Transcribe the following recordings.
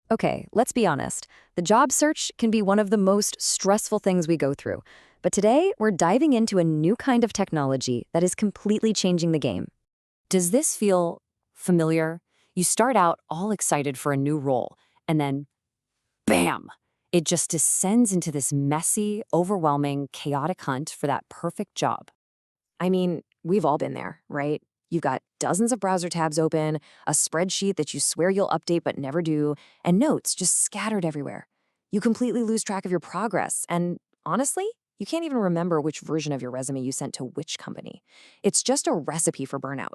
Okay, let's be honest. The job search can be one of the most stressful things we go through. But today, we're diving into a new kind of technology that is completely changing the game. Does this feel familiar? You start out all excited for a new role, and then, bam! It just descends into this messy, overwhelming, chaotic hunt for that perfect job. I mean, we've all been there, right? You've got dozens of browser tabs open, a spreadsheet that you swear you'll update but never do, and notes just scattered everywhere. You completely lose track of your progress, and honestly, you can't even remember which version of your resume you sent to which company. It's just a recipe for burnout.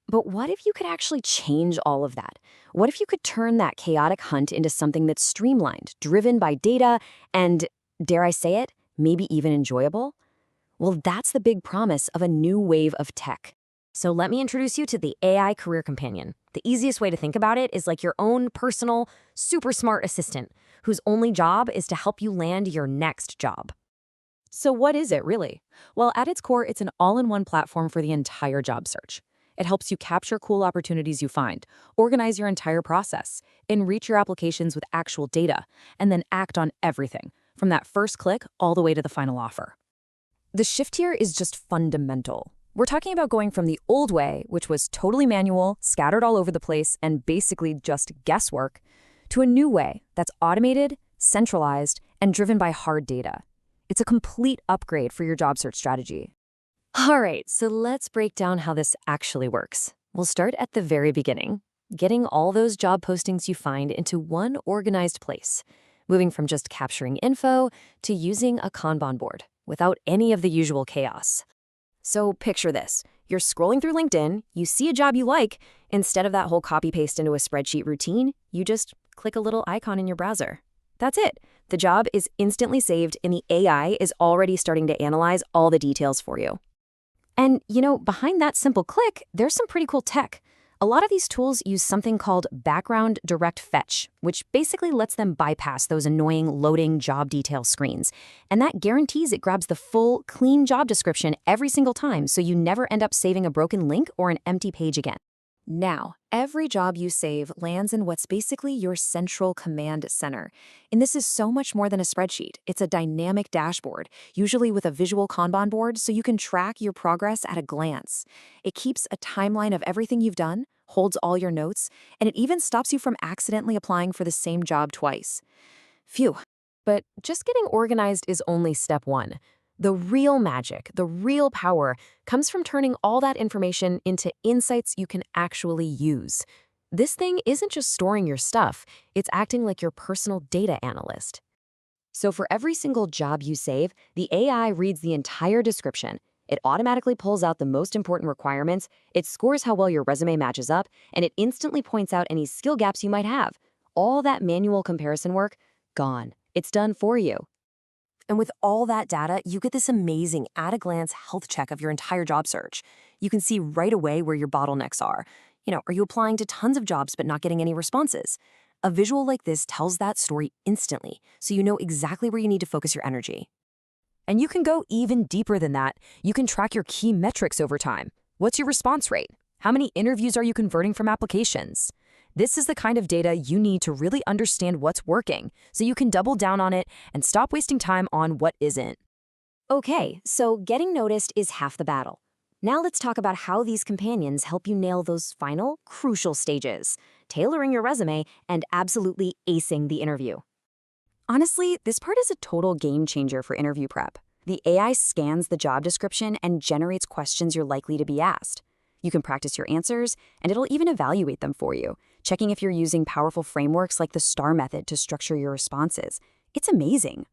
But what if you could actually change all of that? What if you could turn that chaotic hunt into something that's streamlined, driven by data, and, dare I say it, maybe even enjoyable? Well, that's the big promise of a new wave of tech. So let me introduce you to the AI Career Companion. The easiest way to think about it is like your own personal, super smart assistant, whose only job is to help you land your next job. So what is it really? Well, at its core, it's an all-in-one platform for the entire job search. It helps you capture cool opportunities you find, organize your entire process, enrich your applications with actual data, and then act on everything, from that first click all the way to the final offer. The shift here is just fundamental. We're talking about going from the old way, which was totally manual, scattered all over the place, and basically just guesswork, to a new way that's automated, centralized, and driven by hard data. It's a complete upgrade for your job search strategy. All right, so let's break down how this actually works. We'll start at the very beginning, getting all those job postings you find into one organized place, moving from just capturing info to using a Kanban board without any of the usual chaos. So picture this. You're scrolling through LinkedIn, you see a job you like. Instead of that whole copy-paste into a spreadsheet routine, you just click a little icon in your browser. That's it. The job is instantly saved, and the AI is already starting to analyze all the details for you. And, behind that simple click, there's some pretty cool tech. A lot of these tools use something called background direct fetch, which basically lets them bypass those annoying loading job detail screens. And that guarantees it grabs the full, clean job description every single time, so you never end up saving a broken link or an empty page again. Now, every job you save lands in what's basically your central command center. And this is so much more than a spreadsheet. It's a dynamic dashboard, usually with a visual Kanban board, so you can track your progress at a glance. It keeps a timeline of everything you've done, holds all your notes, and it even stops you from accidentally applying for the same job twice. Phew. But just getting organized is only step one. The real magic, the real power, comes from turning all that information into insights you can actually use. This thing isn't just storing your stuff, it's acting like your personal data analyst. So for every single job you save, the AI reads the entire description. It automatically pulls out the most important requirements, it scores how well your resume matches up, and it instantly points out any skill gaps you might have. All that manual comparison work, gone. It's done for you. And with all that data, you get this amazing at-a-glance health check of your entire job search. You can see right away where your bottlenecks are. Are you applying to tons of jobs but not getting any responses? A visual like this tells that story instantly, so you know exactly where you need to focus your energy. And you can go even deeper than that. You can track your key metrics over time. What's your response rate? How many interviews are you converting from applications? This is the kind of data you need to really understand what's working, so you can double down on it and stop wasting time on what isn't. Okay, so getting noticed is half the battle. Now let's talk about how these companions help you nail those final, crucial stages, tailoring your resume and absolutely acing the interview. Honestly, this part is a total game changer for interview prep. The AI scans the job description and generates questions you're likely to be asked. You can practice your answers, and it'll even evaluate them for you, checking if you're using powerful frameworks like the STAR method to structure your responses. It's amazing.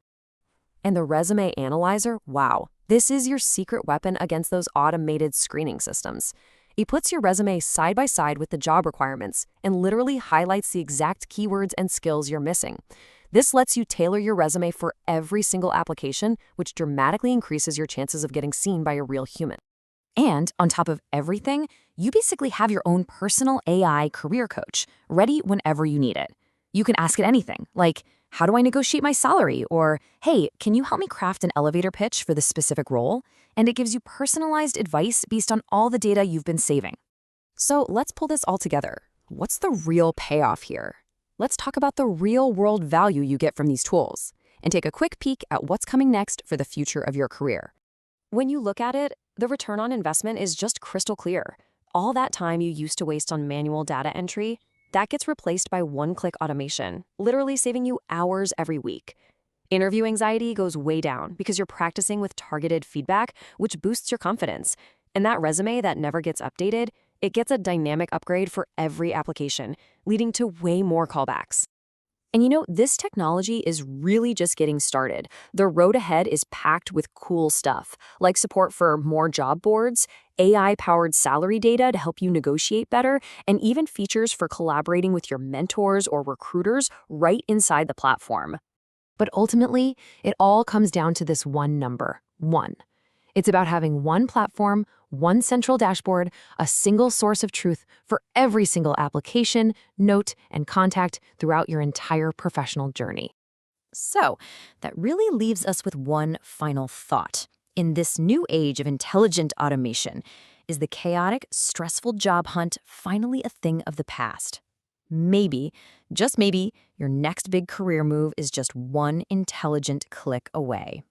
And the resume analyzer, wow, this is your secret weapon against those automated screening systems. It puts your resume side by side with the job requirements and literally highlights the exact keywords and skills you're missing. This lets you tailor your resume for every single application, which dramatically increases your chances of getting seen by a real human. And on top of everything, you basically have your own personal AI career coach, ready whenever you need it. You can ask it anything, like, how do I negotiate my salary? Or, hey, can you help me craft an elevator pitch for this specific role? And it gives you personalized advice based on all the data you've been saving. So let's pull this all together. What's the real payoff here? let's talk about the real-world value you get from these tools and take a quick peek at what's coming next for the future of your career. When you look at it, the return on investment is just crystal clear. All that time you used to waste on manual data entry, that gets replaced by one-click automation, literally saving you hours every week. Interview anxiety goes way down because you're practicing with targeted feedback, which boosts your confidence. And that resume that never gets updated, it gets a dynamic upgrade for every application, leading to way more callbacks. And this technology is really just getting started. The road ahead is packed with cool stuff, like support for more job boards, AI-powered salary data to help you negotiate better, and even features for collaborating with your mentors or recruiters right inside the platform. But ultimately, it all comes down to this one number, 1. It's about having one platform, one central dashboard, a single source of truth for every single application, note, and contact throughout your entire professional journey. So, that really leaves us with one final thought. In this new age of intelligent automation, is the chaotic, stressful job hunt finally a thing of the past? Maybe, just maybe, your next big career move is just one intelligent click away.